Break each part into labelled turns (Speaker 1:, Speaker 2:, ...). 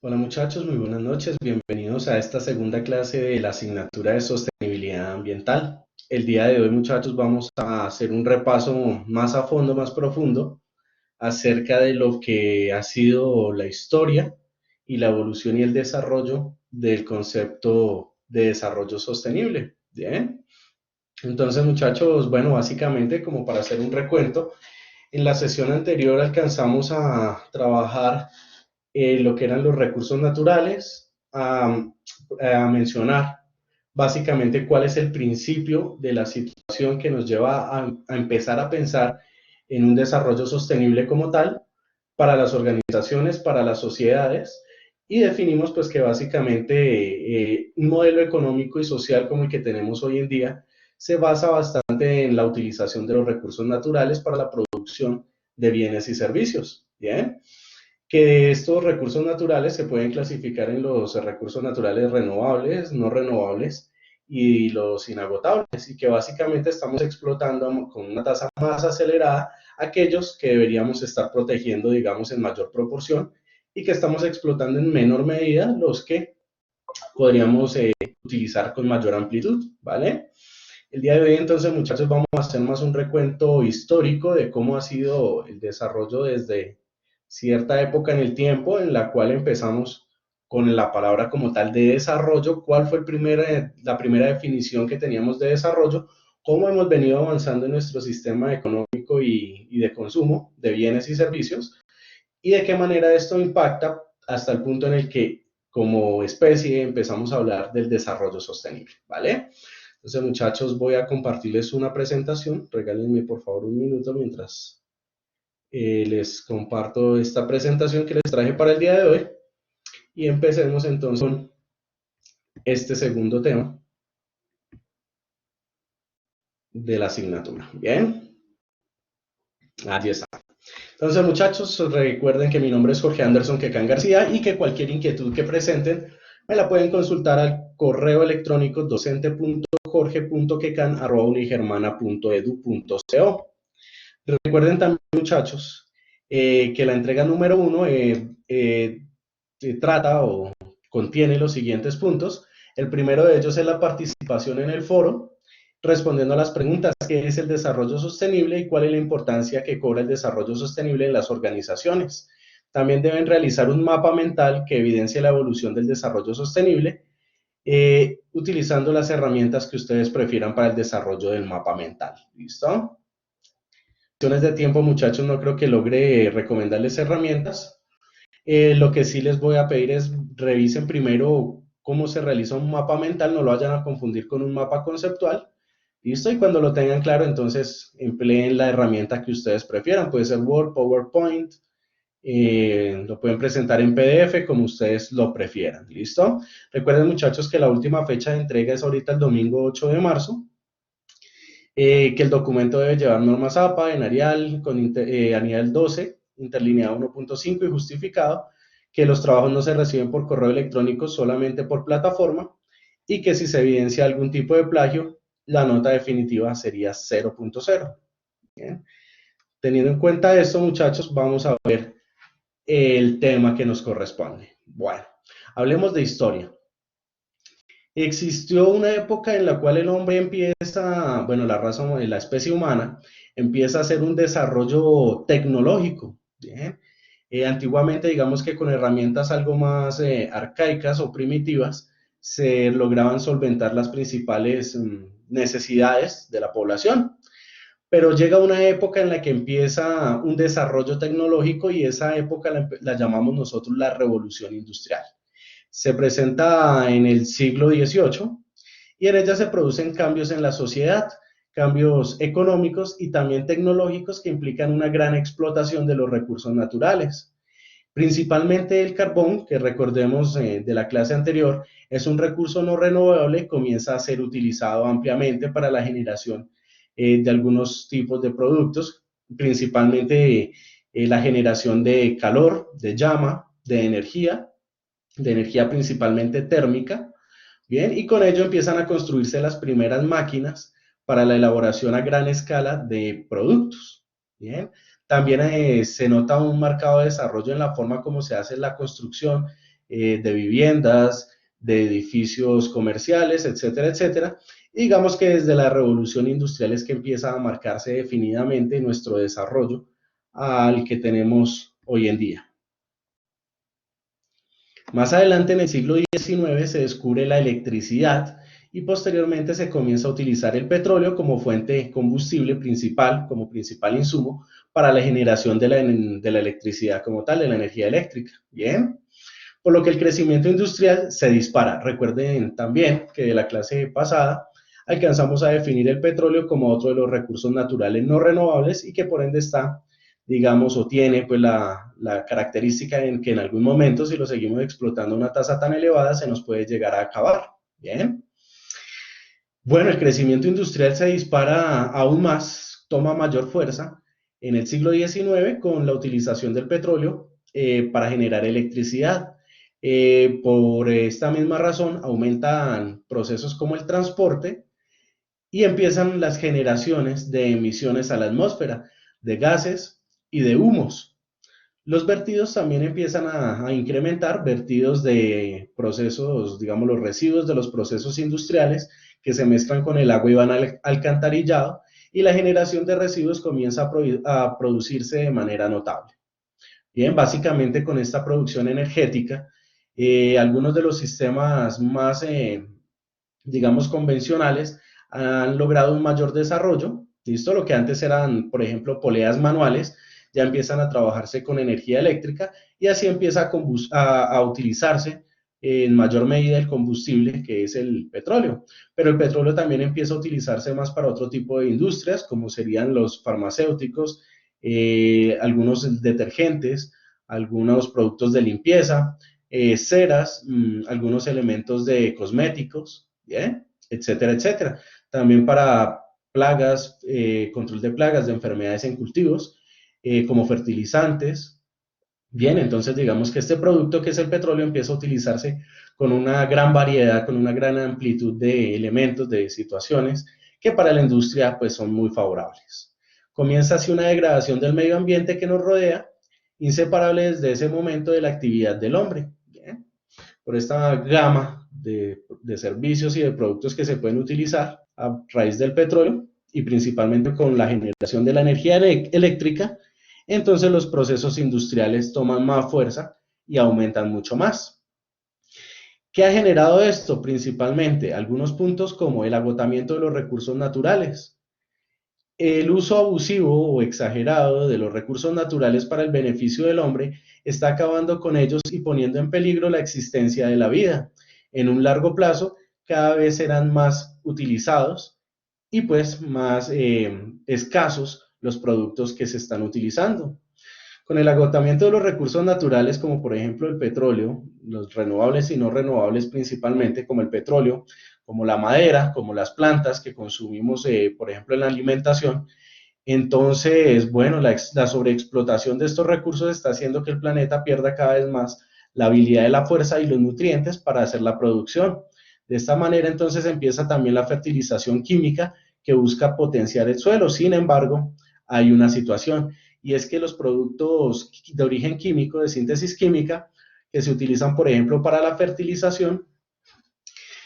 Speaker 1: Hola muchachos, muy buenas noches. Bienvenidos a esta segunda clase de la asignatura de sostenibilidad ambiental. El día de hoy, muchachos, vamos a hacer un repaso más a fondo, más profundo, acerca de lo que ha sido la historia y la evolución y el desarrollo del concepto de desarrollo sostenible. Bien. Entonces, muchachos, bueno, básicamente, como para hacer un recuento, en la sesión anterior alcanzamos a trabajar lo que eran los recursos naturales, a mencionar básicamente cuál es el principio de la situación que nos lleva a empezar a pensar en un desarrollo sostenible como tal para las organizaciones, para las sociedades, y definimos pues que básicamente un modelo económico y social como el que tenemos hoy en día se basa bastante en la utilización de los recursos naturales para la producción de bienes y servicios. Bien, que estos recursos naturales se pueden clasificar en los recursos naturales renovables, no renovables y los inagotables, y que básicamente estamos explotando con una tasa más acelerada aquellos que deberíamos estar protegiendo, digamos, en mayor proporción, y que estamos explotando en menor medida los que podríamos utilizar con mayor amplitud, ¿vale? El día de hoy, entonces, muchachos, vamos a hacer más un recuento histórico de cómo ha sido el desarrollo desde cierta época en el tiempo en la cual empezamos con la palabra como tal de desarrollo, cuál fue la primera definición que teníamos de desarrollo, cómo hemos venido avanzando en nuestro sistema económico y de consumo de bienes y servicios, y de qué manera esto impacta hasta el punto en el que como especie empezamos a hablar del desarrollo sostenible, ¿vale? Entonces, muchachos, voy a compartirles una presentación. Regálenme por favor un minuto mientras les comparto esta presentación que les traje para el día de hoy, y empecemos entonces con este segundo tema de la asignatura. Bien, allí está. Entonces, muchachos, recuerden que mi nombre es Jorge Anderson Quecan García y que cualquier inquietud que presenten me la pueden consultar al correo electrónico docente.jorge.quecan@unigermana.edu.co. Recuerden también, muchachos, que la entrega número 1 trata o contiene los siguientes puntos. El primero de ellos es la participación en el foro, respondiendo a las preguntas: ¿qué es el desarrollo sostenible y cuál es la importancia que cobra el desarrollo sostenible en las organizaciones? También deben realizar un mapa mental que evidencie la evolución del desarrollo sostenible, utilizando las herramientas que ustedes prefieran para el desarrollo del mapa mental. ¿Listo? De tiempo, muchachos, no creo que logre recomendarles herramientas. Lo que sí les voy a pedir es revisen primero cómo se realiza un mapa mental, no lo vayan a confundir con un mapa conceptual. ¿Listo? Y cuando lo tengan claro, entonces empleen la herramienta que ustedes prefieran. Puede ser Word, PowerPoint, lo pueden presentar en PDF, como ustedes lo prefieran. ¿Listo? Recuerden, muchachos, que la última fecha de entrega es ahorita el domingo 8 de marzo. Que el documento debe llevar normas APA en Arial, con Arial 12, interlineado 1.5 y justificado, que los trabajos no se reciben por correo electrónico, solamente por plataforma, y que si se evidencia algún tipo de plagio, la nota definitiva sería 0.0. Bien. Teniendo en cuenta esto, muchachos, vamos a ver el tema que nos corresponde. Bueno, hablemos de historia. Existió una época en la cual el hombre empieza, bueno, la raza, la especie humana, empieza a hacer un desarrollo tecnológico. ¿Bien? Antiguamente, digamos que con herramientas algo más arcaicas o primitivas, se lograban solventar las principales necesidades de la población. Pero llega una época en la que empieza un desarrollo tecnológico, y esa época la llamamos nosotros la revolución industrial. Se presenta en el siglo XVIII y en ella se producen cambios en la sociedad, cambios económicos y también tecnológicos que implican una gran explotación de los recursos naturales. Principalmente el carbón, que recordemos de la clase anterior, es un recurso no renovable, comienza a ser utilizado ampliamente para la generación de algunos tipos de productos, principalmente la generación de calor, de llama, de energía principalmente térmica. Bien, y con ello empiezan a construirse las primeras máquinas para la elaboración a gran escala de productos. Bien, también se nota un marcado desarrollo en la forma como se hace la construcción de viviendas, de edificios comerciales, etcétera, etcétera. Y digamos que desde la revolución industrial es que empieza a marcarse definidamente nuestro desarrollo al que tenemos hoy en día. Más adelante, en el siglo XIX, se descubre la electricidad y posteriormente se comienza a utilizar el petróleo como fuente de combustible principal, como principal insumo para la generación de la electricidad como tal, de la energía eléctrica. Bien, por lo que el crecimiento industrial se dispara. Recuerden también que de la clase pasada alcanzamos a definir el petróleo como otro de los recursos naturales no renovables y que por ende está, digamos, o tiene pues la característica en que en algún momento, si lo seguimos explotando a una tasa tan elevada, se nos puede llegar a acabar. Bien. Bueno, el crecimiento industrial se dispara aún más, toma mayor fuerza en el siglo XIX con la utilización del petróleo para generar electricidad. Por esta misma razón aumentan procesos como el transporte y empiezan las generaciones de emisiones a la atmósfera de gases y de humos. Los vertidos también empiezan a incrementar, vertidos de procesos, digamos, los residuos de los procesos industriales que se mezclan con el agua y van al alcantarillado, y la generación de residuos comienza a producirse de manera notable. Bien, básicamente con esta producción energética, algunos de los sistemas más, digamos, convencionales han logrado un mayor desarrollo. ¿Listo? Lo que antes eran, por ejemplo, poleas manuales, ya empiezan a trabajarse con energía eléctrica y así empieza a utilizarse en mayor medida el combustible que es el petróleo. Pero el petróleo también empieza a utilizarse más para otro tipo de industrias, como serían los farmacéuticos, algunos detergentes, algunos productos de limpieza, ceras, algunos elementos de cosméticos, ¿bien? Etcétera, etcétera. También para plagas, control de plagas, de enfermedades en cultivos, como fertilizantes. Bien, entonces digamos que este producto que es el petróleo empieza a utilizarse con una gran variedad, con una gran amplitud de elementos, de situaciones que para la industria pues son muy favorables. Comienza así una degradación del medio ambiente que nos rodea, inseparable desde ese momento de la actividad del hombre. Bien, por esta gama de servicios y de productos que se pueden utilizar a raíz del petróleo y principalmente con la generación de la energía eléctrica, entonces los procesos industriales toman más fuerza y aumentan mucho más. ¿Qué ha generado esto? Principalmente algunos puntos como el agotamiento de los recursos naturales, el uso abusivo o exagerado de los recursos naturales para el beneficio del hombre está acabando con ellos y poniendo en peligro la existencia de la vida. En un largo plazo, cada vez serán más utilizados y pues más escasos los productos que se están utilizando. Con el agotamiento de los recursos naturales, como por ejemplo el petróleo, los renovables y no renovables principalmente, como el petróleo, como la madera, como las plantas que consumimos, por ejemplo, en la alimentación, entonces, bueno, la sobreexplotación de estos recursos está haciendo que el planeta pierda cada vez más la habilidad de la fuerza y los nutrientes para hacer la producción. De esta manera, entonces, empieza también la fertilización química que busca potenciar el suelo. Sin embargo, hay una situación y es que los productos de origen químico, de síntesis química, que se utilizan, por ejemplo, para la fertilización,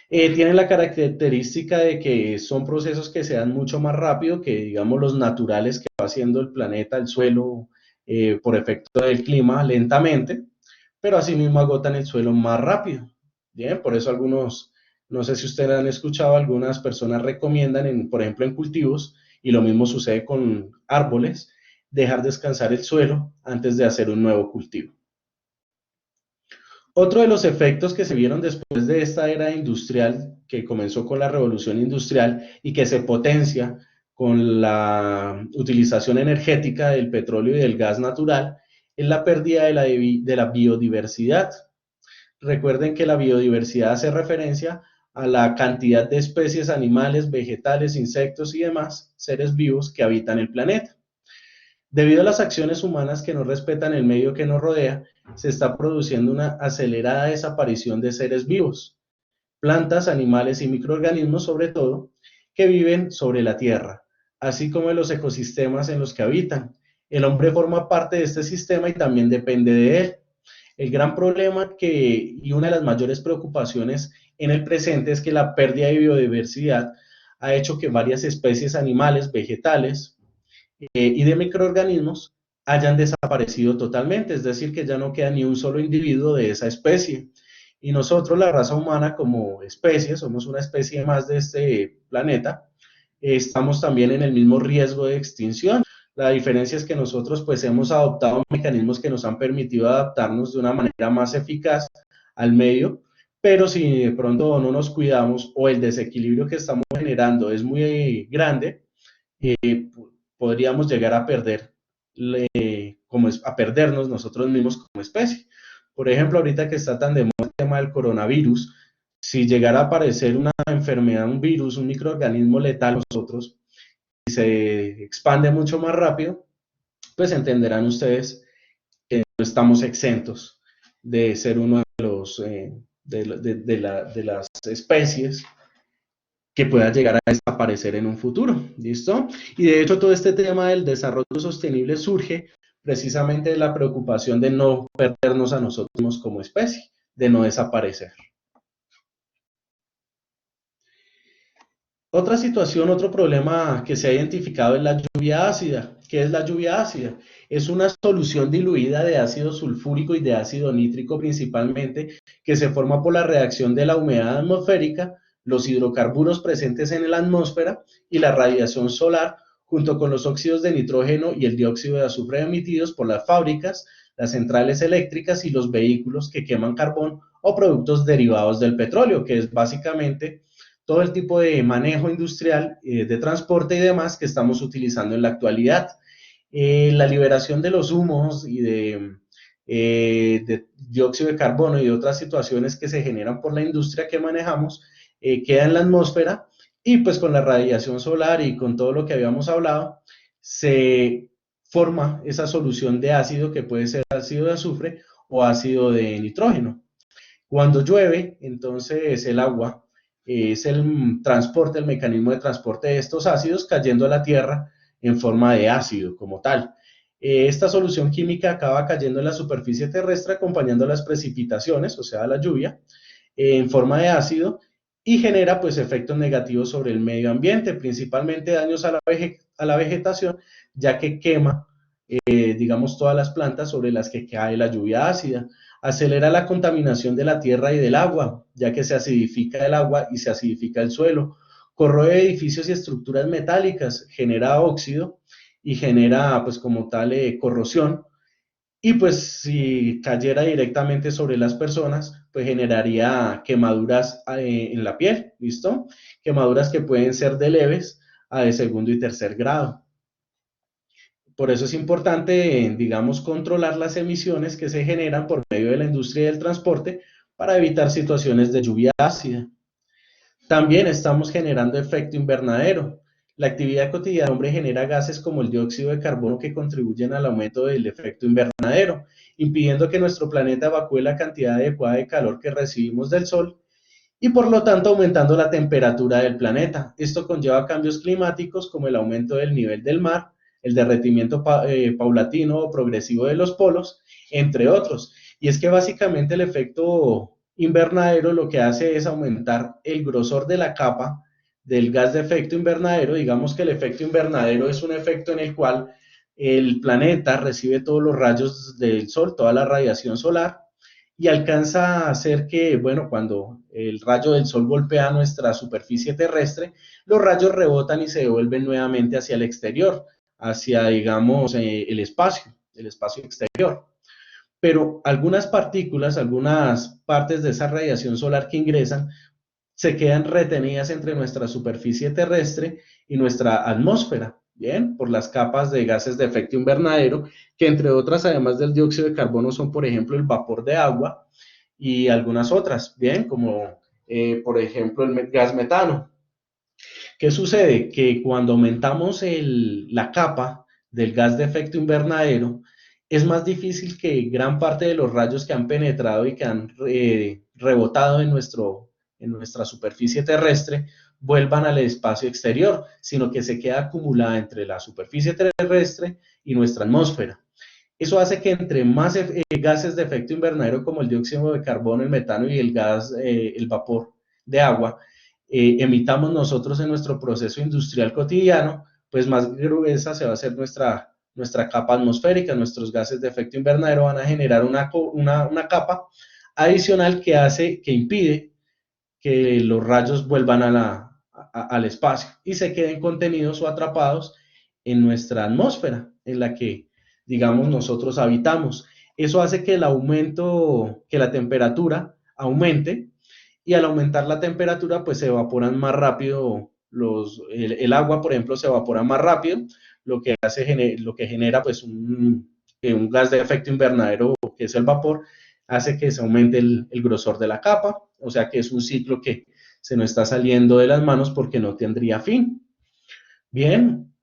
Speaker 1: tienen la característica de que son procesos que se dan mucho más rápido que, digamos, los naturales que va haciendo el planeta, el suelo, por efecto del clima, lentamente, pero asimismo agotan el suelo más rápido. Bien, por eso algunos, no sé si ustedes han escuchado, algunas personas recomiendan, por ejemplo, en cultivos, y lo mismo sucede con árboles, dejar descansar el suelo antes de hacer un nuevo cultivo. Otro de los efectos que se vieron después de esta era industrial, que comenzó con la revolución industrial y que se potencia con la utilización energética del petróleo y del gas natural, es la pérdida de la biodiversidad. Recuerden que la biodiversidad hace referencia a la cantidad de especies animales, vegetales, insectos y demás seres vivos que habitan el planeta. Debido a las acciones humanas que no respetan el medio que nos rodea, se está produciendo una acelerada desaparición de seres vivos, plantas, animales y microorganismos sobre todo, que viven sobre la Tierra, así como de los ecosistemas en los que habitan. El hombre forma parte de este sistema y también depende de él. El gran problema y una de las mayores preocupaciones en el presente es que la pérdida de biodiversidad ha hecho que varias especies animales, vegetales y de microorganismos hayan desaparecido totalmente, es decir, que ya no queda ni un solo individuo de esa especie. Y nosotros, la raza humana como especie, somos una especie más de este planeta, estamos también en el mismo riesgo de extinción. La diferencia es que nosotros pues hemos adoptado mecanismos que nos han permitido adaptarnos de una manera más eficaz al medio, pero si de pronto no nos cuidamos o el desequilibrio que estamos generando es muy grande, eh, podríamos llegar a perder, a perdernos nosotros mismos como especie. Por ejemplo, ahorita que está tan de moda el tema del coronavirus, si llegara a aparecer una enfermedad, un virus, un microorganismo letal a nosotros y se expande mucho más rápido, pues entenderán ustedes que no estamos exentos de ser uno de los de las especies que pueda llegar a desaparecer en un futuro, ¿listo? Y de hecho todo este tema del desarrollo sostenible surge precisamente de la preocupación de no perdernos a nosotros como especie, de no desaparecer. Otra situación, otro problema que se ha identificado es la lluvia ácida. ¿Qué es la lluvia ácida? Es una solución diluida de ácido sulfúrico y de ácido nítrico principalmente, que se forma por la reacción de la humedad atmosférica, los hidrocarburos presentes en la atmósfera y la radiación solar, junto con los óxidos de nitrógeno y el dióxido de azufre emitidos por las fábricas, las centrales eléctricas y los vehículos que queman carbón o productos derivados del petróleo, que es básicamente todo el tipo de manejo industrial, de transporte y demás que estamos utilizando en la actualidad. La liberación de los humos y de dióxido de carbono y de otras situaciones que se generan por la industria que manejamos, queda en la atmósfera y pues con la radiación solar y con todo lo que habíamos hablado, se forma esa solución de ácido que puede ser ácido de azufre o ácido de nitrógeno. Cuando llueve, entonces el agua es el transporte, el mecanismo de transporte de estos ácidos cayendo a la tierra en forma de ácido como tal. Esta solución química acaba cayendo en la superficie terrestre acompañando las precipitaciones, o sea, la lluvia, en forma de ácido y genera pues efectos negativos sobre el medio ambiente, principalmente daños a la vegetación, ya que quema, digamos, todas las plantas sobre las que cae la lluvia ácida. Acelera la contaminación de la tierra y del agua, ya que se acidifica el agua y se acidifica el suelo. Corroe edificios y estructuras metálicas, genera óxido y genera, pues como tal, corrosión. Y pues si cayera directamente sobre las personas, pues generaría quemaduras en la piel, ¿listo? Quemaduras que pueden ser de leves a de segundo y tercer grado. Por eso es importante, digamos, controlar las emisiones que se generan por medio de la industria del transporte para evitar situaciones de lluvia ácida. También estamos generando efecto invernadero. La actividad cotidiana del hombre genera gases como el dióxido de carbono que contribuyen al aumento del efecto invernadero, impidiendo que nuestro planeta evacúe la cantidad adecuada de calor que recibimos del Sol y por lo tanto aumentando la temperatura del planeta. Esto conlleva cambios climáticos como el aumento del nivel del mar, el derretimiento paulatino o progresivo de los polos, entre otros. Y es que básicamente el efecto invernadero lo que hace es aumentar el grosor de la capa del gas de efecto invernadero. Digamos que el efecto invernadero es un efecto en el cual el planeta recibe todos los rayos del sol, toda la radiación solar, y alcanza a hacer que, bueno, cuando el rayo del sol golpea nuestra superficie terrestre, los rayos rebotan y se devuelven nuevamente hacia el exterior, hacia, digamos, el espacio exterior. Pero algunas partículas, algunas partes de esa radiación solar que ingresan, se quedan retenidas entre nuestra superficie terrestre y nuestra atmósfera, ¿bien? Por las capas de gases de efecto invernadero, que entre otras, además del dióxido de carbono, son, por ejemplo, el vapor de agua y algunas otras, ¿bien? Como, por ejemplo, el gas metano. ¿Qué sucede? Que cuando aumentamos la capa del gas de efecto invernadero, es más difícil que gran parte de los rayos que han penetrado y que han rebotado en nuestra superficie terrestre vuelvan al espacio exterior, sino que se queda acumulada entre la superficie terrestre y nuestra atmósfera. Eso hace que entre más gases de efecto invernadero como el dióxido de carbono, el metano y el gas, el vapor de agua, emitamos nosotros en nuestro proceso industrial cotidiano, pues más gruesa se va a hacer nuestra capa atmosférica. Nuestros gases de efecto invernadero van a generar una capa adicional que impide que los rayos vuelvan al espacio y se queden contenidos o atrapados en nuestra atmósfera, en la que, digamos, nosotros habitamos. Eso hace que que la temperatura aumente, y al aumentar la temperatura, pues se evaporan más rápido el agua, por ejemplo, se evapora más rápido, lo que genera pues un gas de efecto invernadero, que es el vapor, hace que se aumente el grosor de la capa, o sea que es un ciclo que se nos está saliendo de las manos porque no tendría fin. Bien,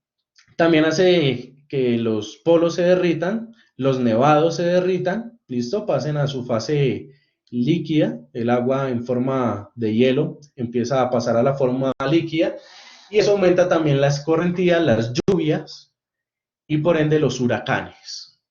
Speaker 1: también hace que los polos se derritan, los nevados se derritan, listo, pasen a su fase líquida, el agua en forma de hielo empieza a pasar a la forma líquida, y eso aumenta también la escorrentía, las lluvias y por ende los huracanes.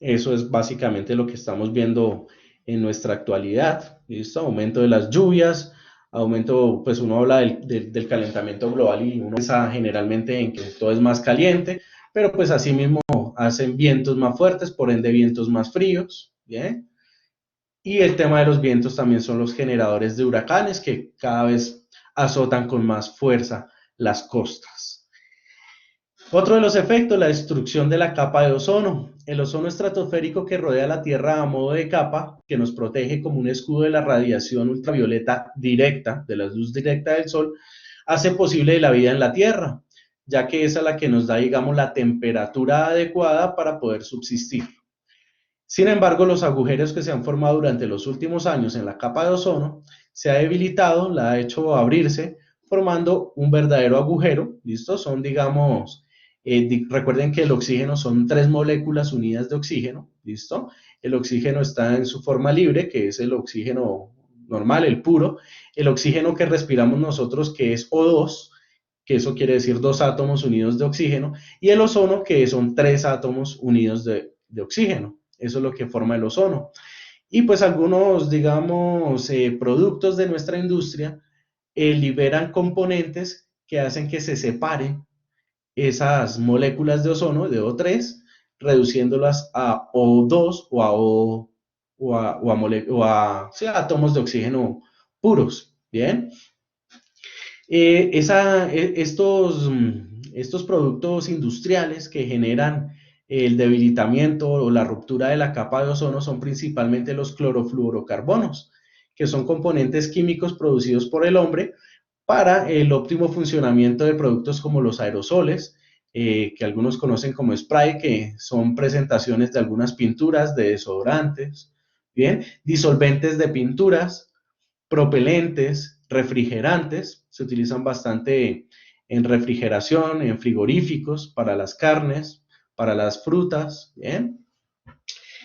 Speaker 1: Eso es básicamente lo que estamos viendo en nuestra actualidad, ¿listo? Aumento de las lluvias, aumento, pues uno habla del calentamiento global y uno piensa generalmente en que todo es más caliente, pero pues así mismo hacen vientos más fuertes, por ende vientos más fríos, ¿bien? Y el tema de los vientos también son los generadores de huracanes que cada vez azotan con más fuerza las costas. Otro de los efectos, la destrucción de la capa de ozono. El ozono estratosférico que rodea la Tierra a modo de capa, que nos protege como un escudo de la radiación ultravioleta directa, de la luz directa del Sol, hace posible la vida en la Tierra, ya que es la que nos da, digamos, la temperatura adecuada para poder subsistir. Sin embargo, los agujeros que se han formado durante los últimos años en la capa de ozono se ha debilitado, la ha hecho abrirse, formando un verdadero agujero. ¿Listo? Son, digamos, recuerden que el oxígeno son 3 moléculas unidas de oxígeno. ¿Listo? El oxígeno está en su forma libre, que es el oxígeno normal, el puro. El oxígeno que respiramos nosotros, que es O2, que eso quiere decir 2 átomos unidos de oxígeno, y el ozono, que son 3 átomos unidos de oxígeno. Eso es lo que forma el ozono. Y pues algunos, digamos, productos de nuestra industria liberan componentes que hacen que se separen esas moléculas de ozono, de O3, reduciéndolas a O2 sí, a átomos de oxígeno puros. Bien. Estos productos industriales que generan el debilitamiento o la ruptura de la capa de ozono son principalmente los clorofluorocarbonos, que son componentes químicos producidos por el hombre para el óptimo funcionamiento de productos como los aerosoles, que algunos conocen como spray, que son presentaciones de algunas pinturas, de desodorantes, bien, disolventes de pinturas, propelentes, refrigerantes, se utilizan bastante en refrigeración, en frigoríficos, para las carnes, para las frutas, ¿bien?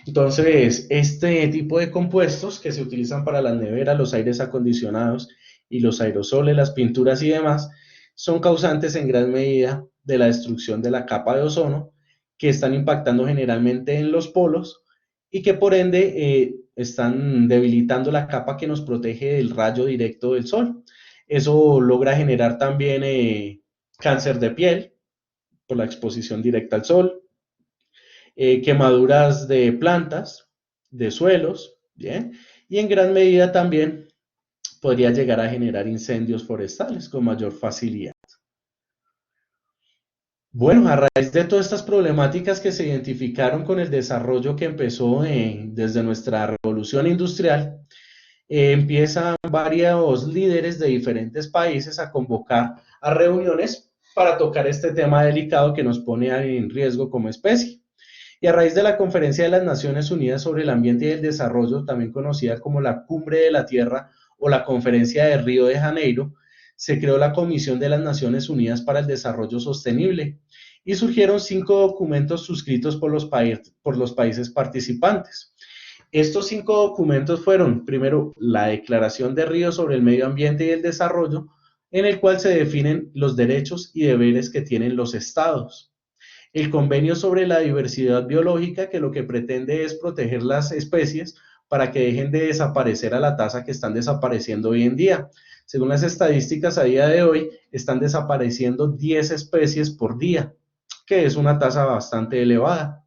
Speaker 1: Entonces, este tipo de compuestos que se utilizan para las neveras, los aires acondicionados y los aerosoles, las pinturas y demás, son causantes en gran medida de la destrucción de la capa de ozono, que están impactando generalmente en los polos y que por ende están debilitando la capa que nos protege del rayo directo del sol. Eso logra generar también cáncer de piel por la exposición directa al sol, quemaduras de plantas, de suelos, ¿bien? Y en gran medida también podría llegar a generar incendios forestales con mayor facilidad. Bueno, a raíz de todas estas problemáticas que se identificaron con el desarrollo que empezó desde nuestra revolución industrial, empiezan varios líderes de diferentes países a convocar a reuniones para tocar este tema delicado que nos pone en riesgo como especie. Y a raíz de la Conferencia de las Naciones Unidas sobre el Ambiente y el Desarrollo, también conocida como la Cumbre de la Tierra o la Conferencia de Río de Janeiro, se creó la Comisión de las Naciones Unidas para el Desarrollo Sostenible y surgieron 5 documentos suscritos por los países participantes. Estos 5 documentos fueron, primero, la Declaración de Río sobre el Medio Ambiente y el Desarrollo, en el cual se definen los derechos y deberes que tienen los estados. El convenio sobre la diversidad biológica, que lo que pretende es proteger las especies para que dejen de desaparecer a la tasa que están desapareciendo hoy en día. Según las estadísticas a día de hoy, están desapareciendo 10 especies por día, que es una tasa bastante elevada.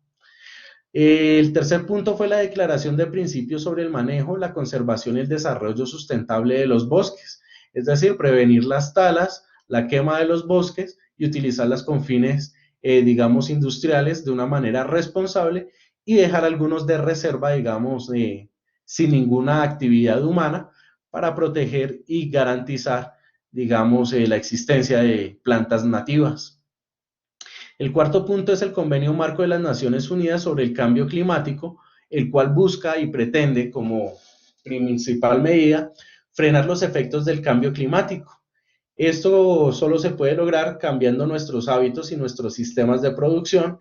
Speaker 1: El tercer punto fue la declaración de principios sobre el manejo, la conservación y el desarrollo sustentable de los bosques, es decir, prevenir las talas, la quema de los bosques y utilizarlas con fines, digamos, industriales de una manera responsable y dejar algunos de reserva, digamos, sin ninguna actividad humana para proteger y garantizar, digamos, la existencia de plantas nativas. El cuarto punto es el Convenio Marco de las Naciones Unidas sobre el Cambio Climático, el cual busca y pretende como principal medida frenar los efectos del cambio climático. Esto solo se puede lograr cambiando nuestros hábitos y nuestros sistemas de producción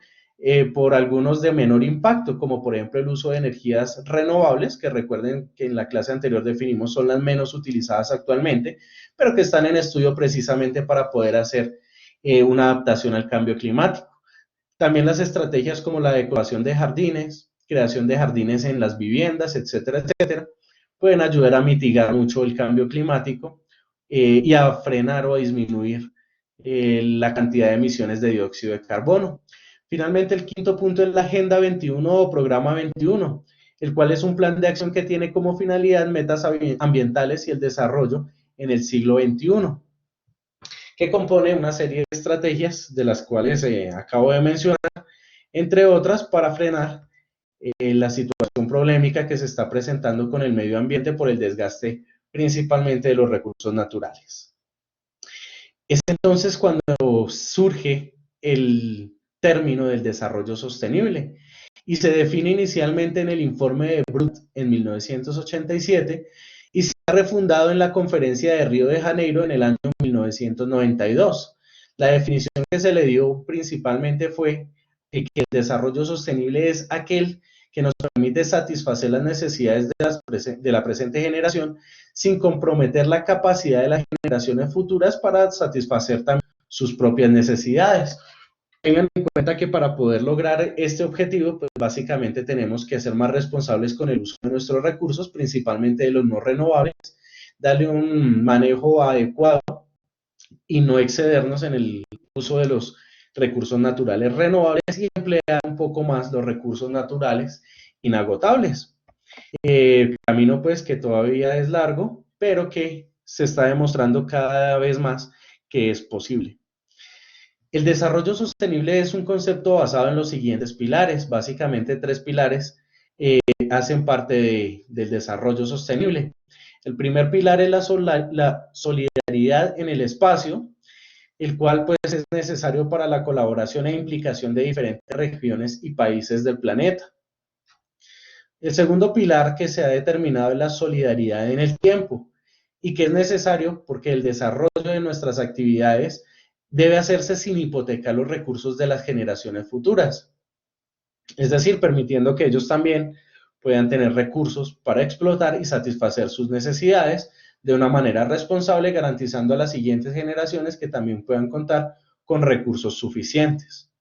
Speaker 1: por algunos de menor impacto, como por ejemplo el uso de energías renovables, que recuerden que en la clase anterior definimos son las menos utilizadas actualmente, pero que están en estudio precisamente para poder hacer una adaptación al cambio climático. También las estrategias como la decoración de jardines, creación de jardines en las viviendas, etcétera, etcétera, pueden ayudar a mitigar mucho el cambio climático y a frenar o a disminuir la cantidad de emisiones de dióxido de carbono. Finalmente, el quinto punto es la Agenda 21 o Programa 21, el cual es un plan de acción que tiene como finalidad metas ambientales y el desarrollo en el siglo XXI, que compone una serie de estrategias de las cuales acabo de mencionar, entre otras para frenar la situación problemática que se está presentando con el medio ambiente por el desgaste principalmente de los recursos naturales. Es entonces cuando surge el término del desarrollo sostenible y se define inicialmente en el informe de Brundtland en 1987 y se ha refundado en la conferencia de Río de Janeiro en el año 1992. La definición que se le dio principalmente fue que el desarrollo sostenible es aquel que nos permite satisfacer las necesidades de la presente generación sin comprometer la capacidad de las generaciones futuras para satisfacer también sus propias necesidades. Tengan en cuenta que para poder lograr este objetivo, pues básicamente tenemos que ser más responsables con el uso de nuestros recursos, principalmente de los no renovables, darle un manejo adecuado y no excedernos en el uso de los recursos naturales renovables y emplear un poco más los recursos naturales inagotables. Camino pues que todavía es largo, pero que se está demostrando cada vez más que es posible. El desarrollo sostenible es un concepto basado en los siguientes pilares, básicamente tres pilares hacen parte del desarrollo sostenible. El primer pilar es la solidaridad en el espacio, el cual pues es necesario para la colaboración e implicación de diferentes regiones y países del planeta. El segundo pilar que se ha determinado es la solidaridad en el tiempo y que es necesario porque el desarrollo de nuestras actividades debe hacerse sin hipotecar los recursos de las generaciones futuras, es decir, permitiendo que ellos también puedan tener recursos para explotar y satisfacer sus necesidades de una manera responsable, garantizando a las siguientes generaciones que también puedan contar con recursos suficientes.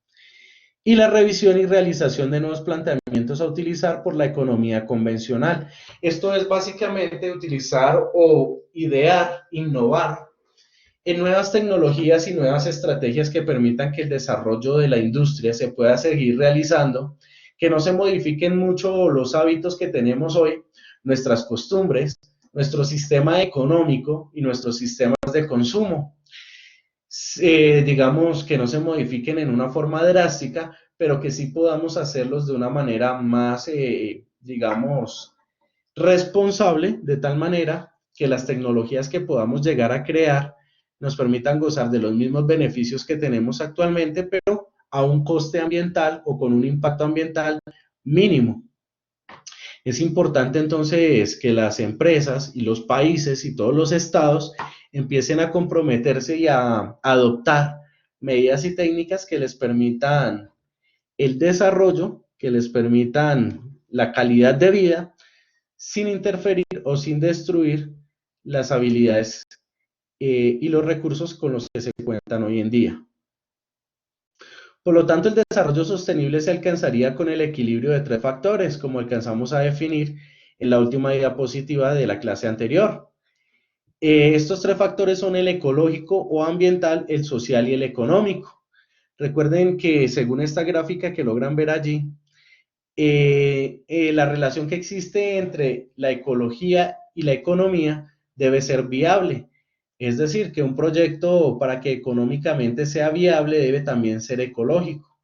Speaker 1: Y la revisión y realización de nuevos planteamientos a utilizar por la economía convencional. Esto es básicamente utilizar o idear, innovar en nuevas tecnologías y nuevas estrategias que permitan que el desarrollo de la industria se pueda seguir realizando, que no se modifiquen mucho los hábitos que tenemos hoy, nuestras costumbres, nuestro sistema económico y nuestros sistemas de consumo. Digamos que no se modifiquen en una forma drástica, pero que sí podamos hacerlos de una manera más, digamos, responsable, de tal manera que las tecnologías que podamos llegar a crear nos permitan gozar de los mismos beneficios que tenemos actualmente, pero a un coste ambiental o con un impacto ambiental mínimo. Es importante entonces que las empresas y los países y todos los estados empiecen a comprometerse y a adoptar medidas y técnicas que les permitan el desarrollo, que les permitan la calidad de vida sin interferir o sin destruir las habilidades y los recursos con los que se cuentan hoy en día. Por lo tanto, el desarrollo sostenible se alcanzaría con el equilibrio de tres factores, como alcanzamos a definir en la última diapositiva de la clase anterior. Estos tres factores son el ecológico o ambiental, el social y el económico. Recuerden que según esta gráfica que logran ver allí, la relación que existe entre la ecología y la economía debe ser viable. Es decir, que un proyecto para que económicamente sea viable debe también ser ecológico.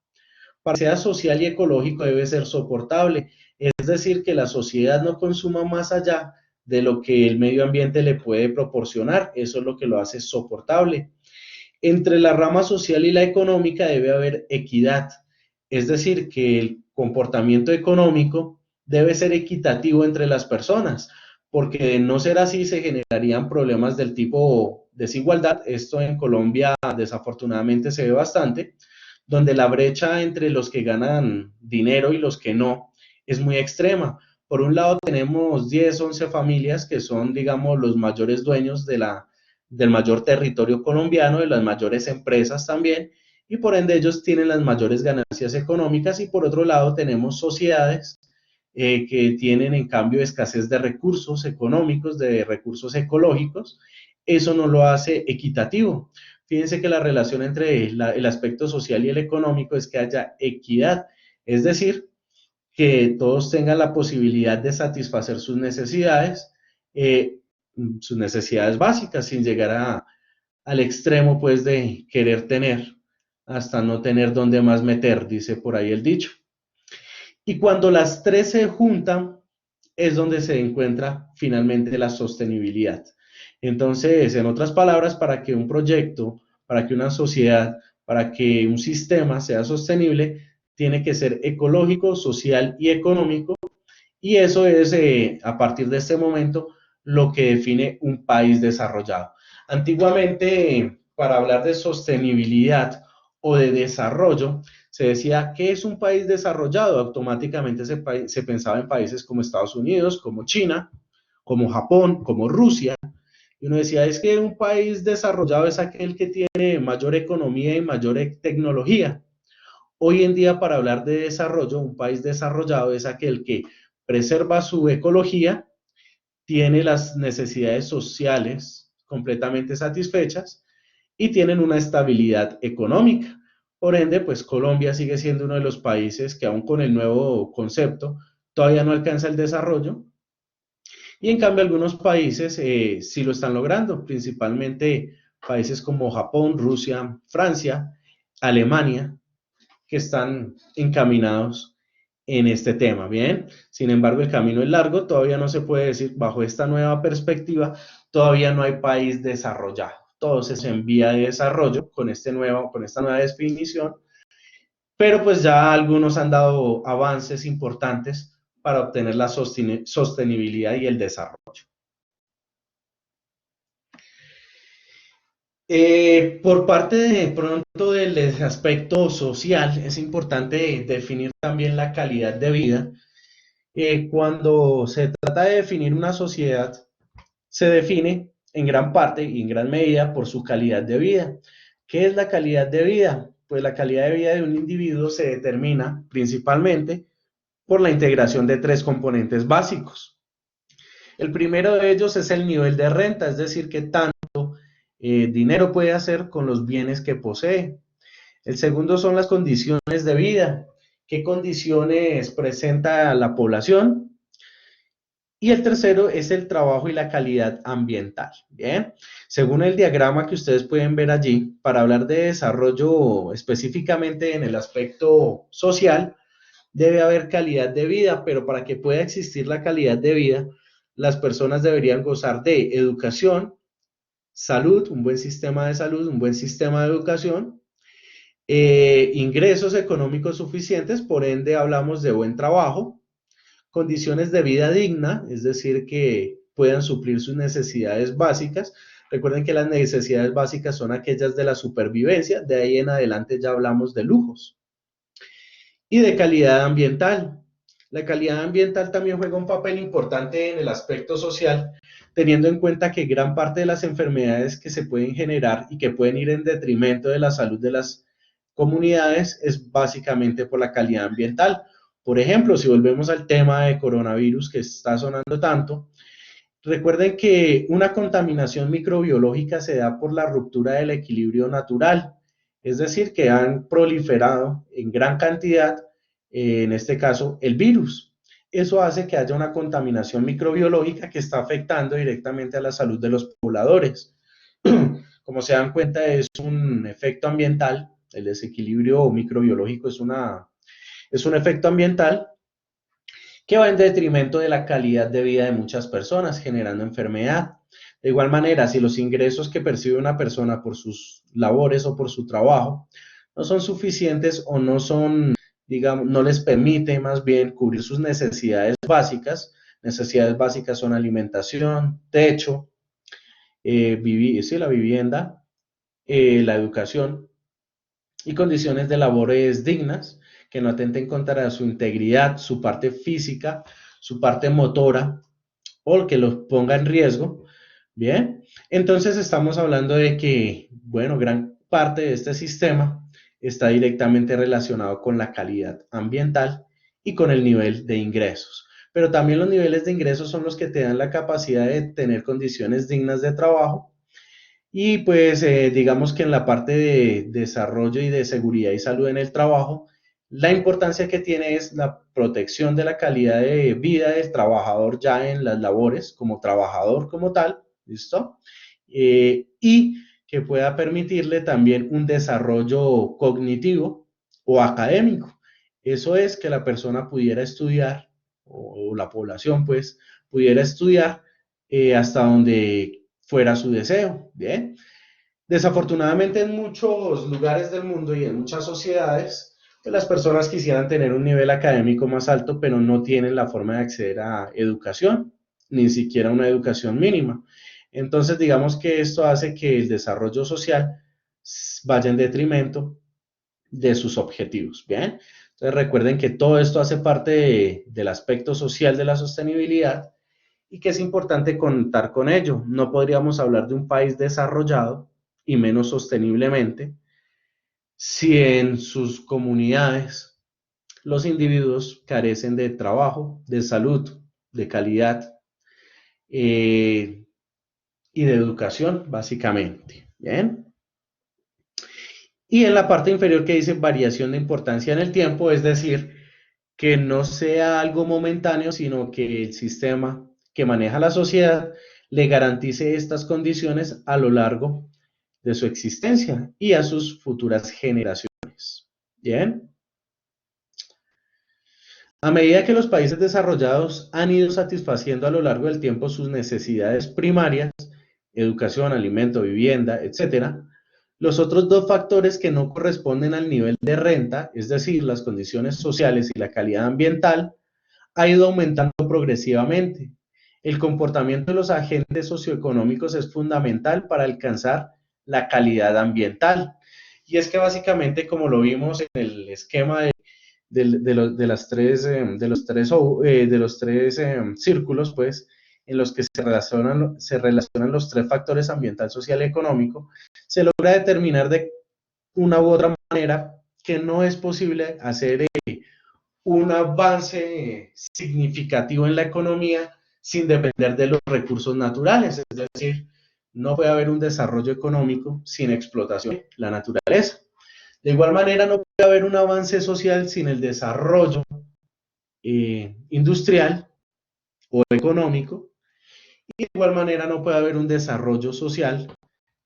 Speaker 1: Para que sea social y ecológico debe ser soportable. Es decir, que la sociedad no consuma más allá de lo que el medio ambiente le puede proporcionar. Eso es lo que lo hace soportable. Entre la rama social y la económica debe haber equidad, es decir, que el comportamiento económico debe ser equitativo entre las personas, porque de no ser así se generarían problemas del tipo desigualdad. Esto en Colombia desafortunadamente se ve bastante, donde la brecha entre los que ganan dinero y los que no es muy extrema. Por un lado tenemos 10, 11 familias que son, digamos, los mayores dueños del mayor territorio colombiano, de las mayores empresas también, y por ende ellos tienen las mayores ganancias económicas, y por otro lado tenemos sociedades que tienen en cambio escasez de recursos económicos, de recursos ecológicos. Eso no lo hace equitativo. Fíjense que la relación entre el aspecto social y el económico es que haya equidad, es decir, que todos tengan la posibilidad de satisfacer eh, sus necesidades básicas, sin llegar al extremo pues de querer tener hasta no tener dónde más meter, dice por ahí el dicho. Y cuando las tres se juntan es donde se encuentra finalmente la sostenibilidad. Entonces, en otras palabras, para que un proyecto, para que una sociedad, para que un sistema sea sostenible, tiene que ser ecológico, social y económico. Y eso es, a partir de este momento, lo que define un país desarrollado. Antiguamente, para hablar de sostenibilidad o de desarrollo, se decía, ¿qué es un país desarrollado? Automáticamente se pensaba en países como Estados Unidos, como China, como Japón, como Rusia. Y uno decía, es que un país desarrollado es aquel que tiene mayor economía y mayor tecnología. Hoy en día, para hablar de desarrollo, un país desarrollado es aquel que preserva su ecología, tiene las necesidades sociales completamente satisfechas y tienen una estabilidad económica. Por ende, pues Colombia sigue siendo uno de los países que aún con el nuevo concepto todavía no alcanza el desarrollo, y en cambio algunos países sí lo están logrando, principalmente países como Japón, Rusia, Francia, Alemania, que están encaminados en este tema, ¿bien? Sin embargo, el camino es largo, todavía no se puede decir, bajo esta nueva perspectiva, todavía no hay país desarrollado. Todo es en vía de desarrollo con esta nueva definición, pero pues ya algunos han dado avances importantes para obtener la sostenibilidad y el desarrollo. Por parte de pronto del aspecto social, es importante definir también la calidad de vida. Cuando se trata de definir una sociedad, se define en gran parte y en gran medida por su calidad de vida. ¿Qué es la calidad de vida? Pues la calidad de vida de un individuo se determina principalmente por la integración de tres componentes básicos. El primero de ellos es el nivel de renta, es decir, qué tanto dinero puede hacer con los bienes que posee. El segundo son las condiciones de vida, qué condiciones presenta la población. Y el tercero es el trabajo y la calidad ambiental. Bien, según el diagrama que ustedes pueden ver allí, para hablar de desarrollo específicamente en el aspecto social, debe haber calidad de vida, pero para que pueda existir la calidad de vida, las personas deberían gozar de educación, salud, un buen sistema de salud, un buen sistema de educación, ingresos económicos suficientes, por ende hablamos de buen trabajo, condiciones de vida digna, es decir, que puedan suplir sus necesidades básicas. Recuerden que las necesidades básicas son aquellas de la supervivencia, de ahí en adelante ya hablamos de lujos. Y de calidad ambiental. La calidad ambiental también juega un papel importante en el aspecto social, teniendo en cuenta que gran parte de las enfermedades que se pueden generar y que pueden ir en detrimento de la salud de las comunidades es básicamente por la calidad ambiental. Por ejemplo, si volvemos al tema de coronavirus que está sonando tanto, recuerden que una contaminación microbiológica se da por la ruptura del equilibrio natural, es decir, que han proliferado en gran cantidad, en este caso, el virus. Eso hace que haya una contaminación microbiológica que está afectando directamente a la salud de los pobladores. Como se dan cuenta, es un efecto ambiental, el desequilibrio microbiológico es un efecto ambiental que va en detrimento de la calidad de vida de muchas personas, generando enfermedad. De igual manera, si los ingresos que percibe una persona por sus labores o por su trabajo no son suficientes o no son, digamos, no les permite más bien cubrir sus necesidades básicas son alimentación, techo, sí, la vivienda, la educación y condiciones de labores dignas que no atenten contra su integridad, su parte física, su parte motora o que los ponga en riesgo. Bien, entonces estamos hablando de que, bueno, gran parte de este sistema está directamente relacionado con la calidad ambiental y con el nivel de ingresos. Pero también los niveles de ingresos son los que te dan la capacidad de tener condiciones dignas de trabajo y pues digamos que en la parte de desarrollo y de seguridad y salud en el trabajo, la importancia que tiene es la protección de la calidad de vida del trabajador ya en las labores, como trabajador como tal, ¿listo? Y que pueda permitirle también un desarrollo cognitivo o académico. Eso es que la persona pudiera estudiar, o la población pues, pudiera estudiar hasta donde fuera su deseo, ¿bien? Desafortunadamente en muchos lugares del mundo y en muchas sociedades, pues las personas quisieran tener un nivel académico más alto, pero no tienen la forma de acceder a educación, ni siquiera una educación mínima. Entonces, digamos que esto hace que el desarrollo social vaya en detrimento de sus objetivos, ¿bien? Entonces, recuerden que todo esto hace parte del aspecto social de la sostenibilidad y que es importante contar con ello. No podríamos hablar de un país desarrollado y menos sosteniblemente si en sus comunidades los individuos carecen de trabajo, de salud, de calidad y de educación, básicamente. Bien. Y en la parte inferior que dice variación de importancia en el tiempo, es decir, que no sea algo momentáneo, sino que el sistema que maneja la sociedad le garantice estas condiciones a lo largo de su existencia y a sus futuras generaciones. Bien. A medida que los países desarrollados han ido satisfaciendo a lo largo del tiempo sus necesidades primarias, educación, alimento, vivienda, etcétera, los otros dos factores que no corresponden al nivel de renta, es decir, las condiciones sociales y la calidad ambiental, ha ido aumentando progresivamente. El comportamiento de los agentes socioeconómicos es fundamental para alcanzar la calidad ambiental. Y es que básicamente, como lo vimos en el esquema de los tres círculos, pues, en los que se relacionan los tres factores ambiental, social y económico, se logra determinar de una u otra manera que no es posible hacer un avance significativo en la economía sin depender de los recursos naturales, es decir, no puede haber un desarrollo económico sin explotación de la naturaleza. De igual manera, no puede haber un avance social sin el desarrollo industrial o económico, y de igual manera no puede haber un desarrollo social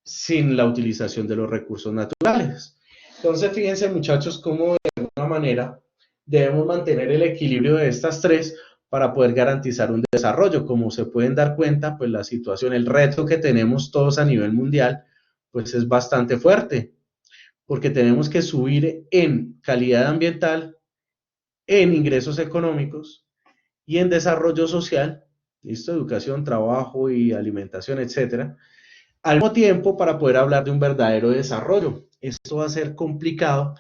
Speaker 1: sin la utilización de los recursos naturales. Entonces, fíjense muchachos cómo de alguna manera debemos mantener el equilibrio de estas tres para poder garantizar un desarrollo. Como se pueden dar cuenta, pues la situación, el reto que tenemos todos a nivel mundial, pues es bastante fuerte, porque tenemos que subir en calidad ambiental, en ingresos económicos y en desarrollo social, listo, educación, trabajo y alimentación, etcétera, al mismo tiempo para poder hablar de un verdadero desarrollo. Esto va a ser complicado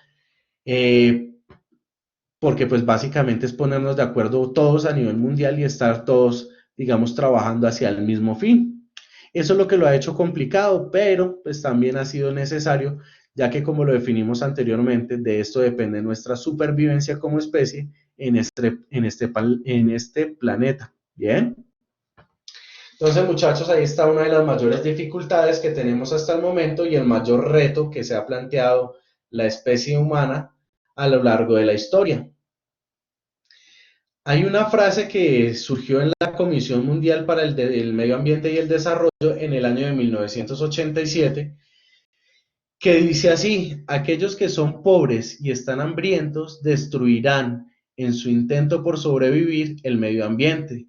Speaker 1: porque pues básicamente es ponernos de acuerdo todos a nivel mundial y estar todos, digamos, trabajando hacia el mismo fin. Eso es lo que lo ha hecho complicado, pero pues también ha sido necesario ya que como lo definimos anteriormente, de esto depende nuestra supervivencia como especie en este planeta. ¿Bien? Entonces, muchachos, ahí está una de las mayores dificultades que tenemos hasta el momento y el mayor reto que se ha planteado la especie humana a lo largo de la historia. Hay una frase que surgió en la Comisión Mundial para el Medio Ambiente y el Desarrollo en el año de 1987, que dice así: aquellos que son pobres y están hambrientos destruirán en su intento por sobrevivir el medio ambiente,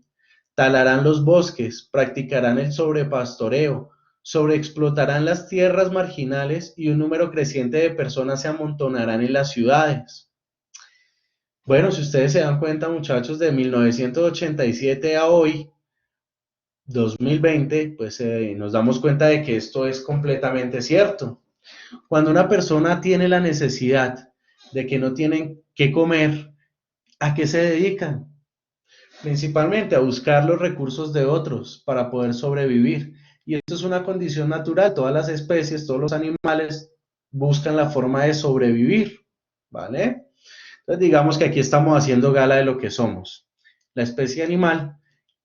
Speaker 1: talarán los bosques, practicarán el sobrepastoreo, sobreexplotarán las tierras marginales y un número creciente de personas se amontonarán en las ciudades. Bueno, si ustedes se dan cuenta, muchachos, de 1987 a hoy, 2020, pues nos damos cuenta de que esto es completamente cierto. Cuando una persona tiene la necesidad de que no tienen que comer, ¿a qué se dedican? Principalmente a buscar los recursos de otros para poder sobrevivir. Y esto es una condición natural. Todas las especies, todos los animales buscan la forma de sobrevivir, ¿vale? Entonces digamos que aquí estamos haciendo gala de lo que somos. La especie animal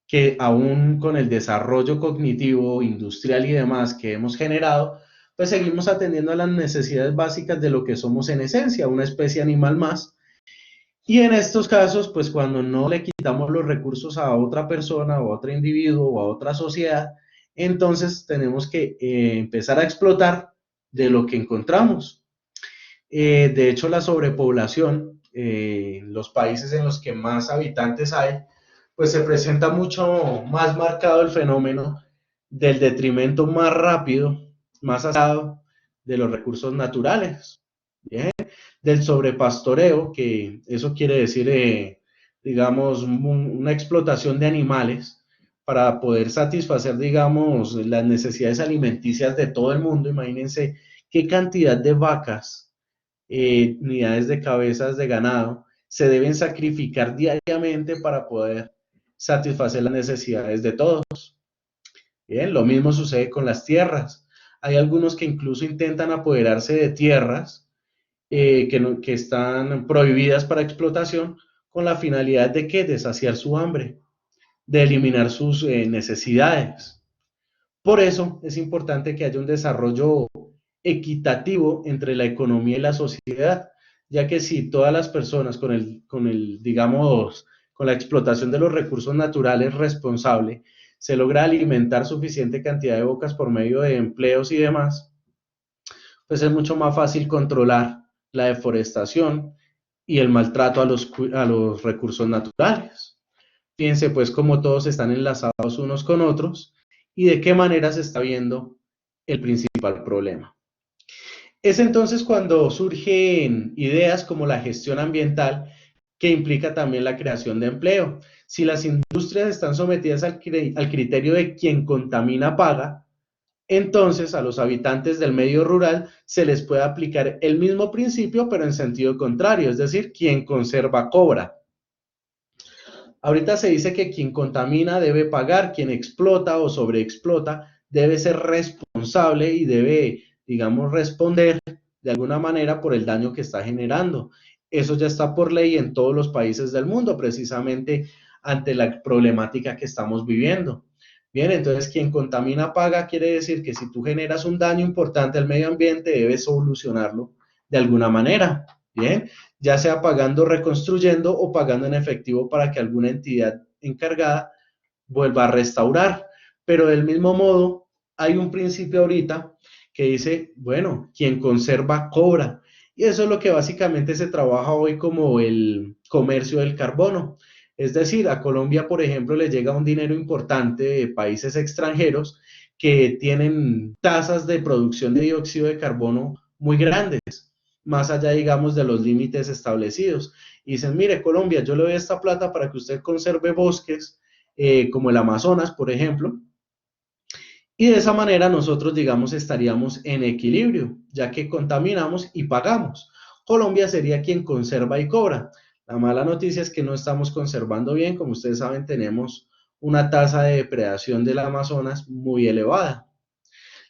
Speaker 1: que aún con el desarrollo cognitivo, industrial y demás que hemos generado, pues seguimos atendiendo a las necesidades básicas de lo que somos en esencia, una especie animal más. Y en estos casos, pues cuando no le quitamos los recursos a otra persona o a otro individuo o a otra sociedad, entonces tenemos que empezar a explotar de lo que encontramos. De hecho, la sobrepoblación, los países en los que más habitantes hay, pues se presenta mucho más marcado el fenómeno del detrimento más rápido, más asado de los recursos naturales. ¿Bien? Del sobrepastoreo, que eso quiere decir, digamos, una explotación de animales para poder satisfacer, digamos, las necesidades alimenticias de todo el mundo. Imagínense qué cantidad de vacas, unidades de cabezas de ganado se deben sacrificar diariamente para poder satisfacer las necesidades de todos. Bien, lo mismo sucede con las tierras. Hay algunos que incluso intentan apoderarse de tierras que están prohibidas para explotación con la finalidad de que de saciar su hambre, de eliminar sus necesidades. Por eso es importante que haya un desarrollo equitativo entre la economía y la sociedad, ya que si todas las personas digamos, con la explotación de los recursos naturales responsable, se logra alimentar suficiente cantidad de bocas por medio de empleos y demás, pues es mucho más fácil controlar la deforestación y el maltrato a los recursos naturales. Fíjense pues cómo todos están enlazados unos con otros y de qué manera se está viendo el principal problema. Es entonces cuando surgen ideas como la gestión ambiental, que implica también la creación de empleo. Si las industrias están sometidas al criterio de quien contamina paga, entonces a los habitantes del medio rural se les puede aplicar el mismo principio, pero en sentido contrario, es decir, quien conserva cobra. Ahorita se dice que quien contamina debe pagar, quien explota o sobreexplota debe ser responsable y debe, digamos, responder de alguna manera por el daño que está generando. Eso ya está por ley en todos los países del mundo, precisamente ante la problemática que estamos viviendo. Bien, entonces quien contamina paga quiere decir que si tú generas un daño importante al medio ambiente, debes solucionarlo de alguna manera. Bien, ya sea pagando, reconstruyendo o pagando en efectivo para que alguna entidad encargada vuelva a restaurar. Pero del mismo modo, hay un principio ahorita que dice, bueno, quien conserva cobra. Y eso es lo que básicamente se trabaja hoy como el comercio del carbono. Es decir, a Colombia, por ejemplo, le llega un dinero importante de países extranjeros que tienen tasas de producción de dióxido de carbono muy grandes, más allá, digamos, de los límites establecidos. Y dicen, mire, Colombia, yo le doy esta plata para que usted conserve bosques, como el Amazonas, por ejemplo, y de esa manera nosotros, digamos, estaríamos en equilibrio, ya que contaminamos y pagamos. Colombia sería quien conserva y cobra. La mala noticia es que no estamos conservando bien. Como ustedes saben, tenemos una tasa de depredación del Amazonas muy elevada.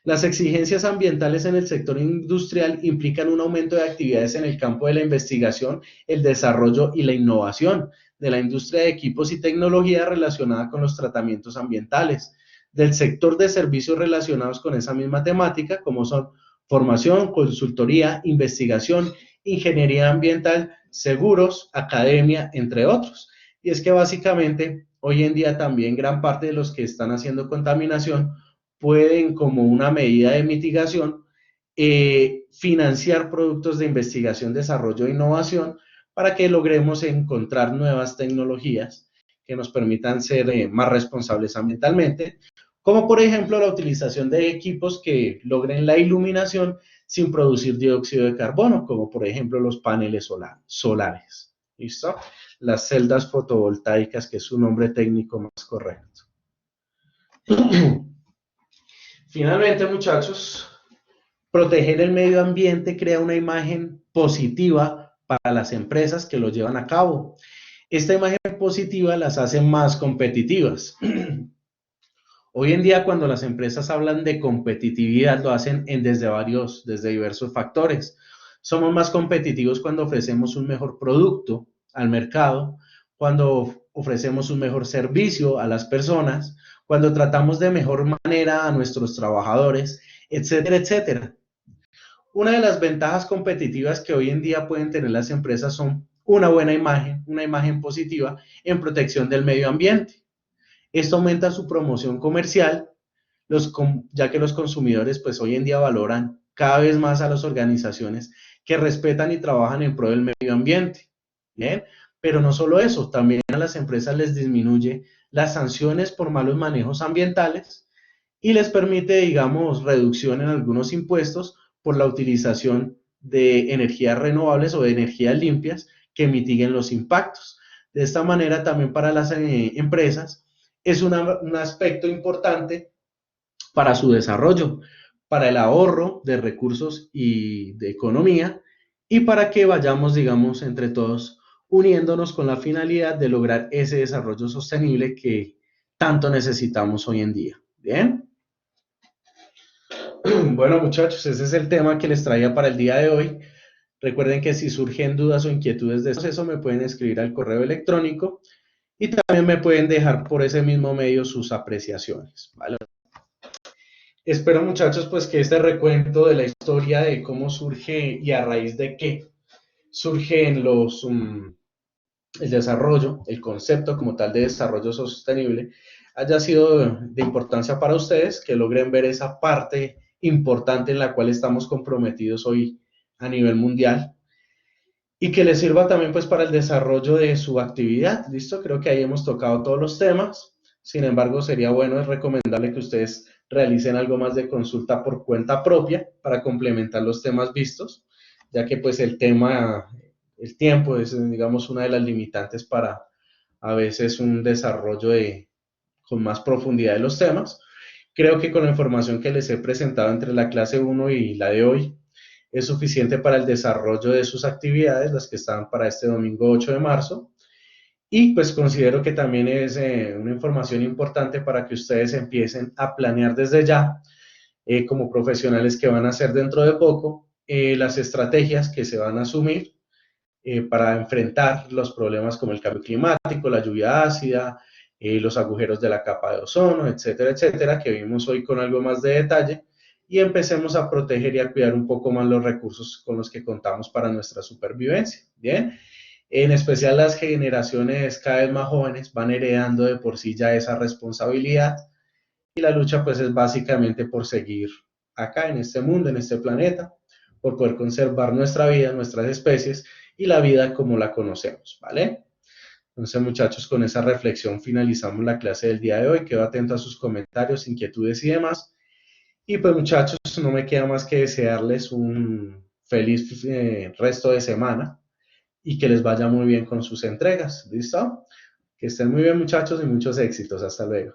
Speaker 1: Las exigencias ambientales en el sector industrial implican un aumento de actividades en el campo de la investigación, el desarrollo y la innovación de la industria de equipos y tecnología relacionada con los tratamientos ambientales, del sector de servicios relacionados con esa misma temática, como son formación, consultoría, investigación, ingeniería ambiental, seguros, academia, entre otros. Y es que básicamente hoy en día también gran parte de los que están haciendo contaminación pueden, como una medida de mitigación, financiar productos de investigación, desarrollo e innovación para que logremos encontrar nuevas tecnologías que nos permitan ser más responsables ambientalmente, como por ejemplo la utilización de equipos que logren la iluminación sin producir dióxido de carbono, como por ejemplo los paneles solares. ¿Listo? Las celdas fotovoltaicas, que es su nombre técnico más correcto. Finalmente, muchachos, proteger el medio ambiente crea una imagen positiva para las empresas que lo llevan a cabo. Esta imagen positiva las hace más competitivas. Hoy en día, cuando las empresas hablan de competitividad, lo hacen desde diversos factores. Somos más competitivos cuando ofrecemos un mejor producto al mercado, cuando ofrecemos un mejor servicio a las personas, cuando tratamos de mejor manera a nuestros trabajadores, etcétera, etcétera. Una de las ventajas competitivas que hoy en día pueden tener las empresas son una buena imagen, una imagen positiva en protección del medio ambiente. Esto aumenta su promoción comercial, ya que los consumidores pues hoy en día valoran cada vez más a las organizaciones que respetan y trabajan en pro del medio ambiente. ¿Bien? Pero no solo eso, también a las empresas les disminuye las sanciones por malos manejos ambientales y les permite, digamos, reducción en algunos impuestos por la utilización de energías renovables o de energías limpias que mitiguen los impactos. De esta manera, también para las empresas es un aspecto importante para su desarrollo, para el ahorro de recursos y de economía, y para que vayamos, digamos, entre todos uniéndonos con la finalidad de lograr ese desarrollo sostenible que tanto necesitamos hoy en día. Bien. Bueno, muchachos, ese es el tema que les traía para el día de hoy. Recuerden que si surgen dudas o inquietudes de eso, me pueden escribir al correo electrónico y también me pueden dejar por ese mismo medio sus apreciaciones, ¿vale? Espero, muchachos, pues que este recuento de la historia de cómo surge y a raíz de qué surgen el desarrollo, el concepto como tal de desarrollo sostenible, haya sido de importancia para ustedes, que logren ver esa parte importante en la cual estamos comprometidos hoy a nivel mundial y que les sirva también pues para el desarrollo de su actividad. ¿Listo? Creo que ahí hemos tocado todos los temas. Sin embargo, sería bueno, es recomendable que ustedes realicen algo más de consulta por cuenta propia para complementar los temas vistos, ya que pues el tiempo es, digamos, una de las limitantes para a veces un desarrollo con más profundidad de los temas. Creo que con la información que les he presentado entre la clase 1 y la de hoy, es suficiente para el desarrollo de sus actividades, las que están para este domingo 8 de marzo. Y pues considero que también es una información importante para que ustedes empiecen a planear desde ya, como profesionales que van a hacer dentro de poco, las estrategias que se van a asumir para enfrentar los problemas como el cambio climático, la lluvia ácida, los agujeros de la capa de ozono, etcétera, etcétera, que vimos hoy con algo más de detalle, y empecemos a proteger y a cuidar un poco más los recursos con los que contamos para nuestra supervivencia. Bien, en especial las generaciones cada vez más jóvenes van heredando de por sí ya esa responsabilidad, y la lucha pues es básicamente por seguir acá en este mundo, en este planeta, por poder conservar nuestra vida, nuestras especies y la vida como la conocemos, ¿vale? Entonces, muchachos, con esa reflexión finalizamos la clase del día de hoy. Quedo atento a sus comentarios, inquietudes y demás. Y pues, muchachos, no me queda más que desearles un feliz resto de semana y que les vaya muy bien con sus entregas. ¿Listo? Que estén muy bien, muchachos, y muchos éxitos. Hasta luego.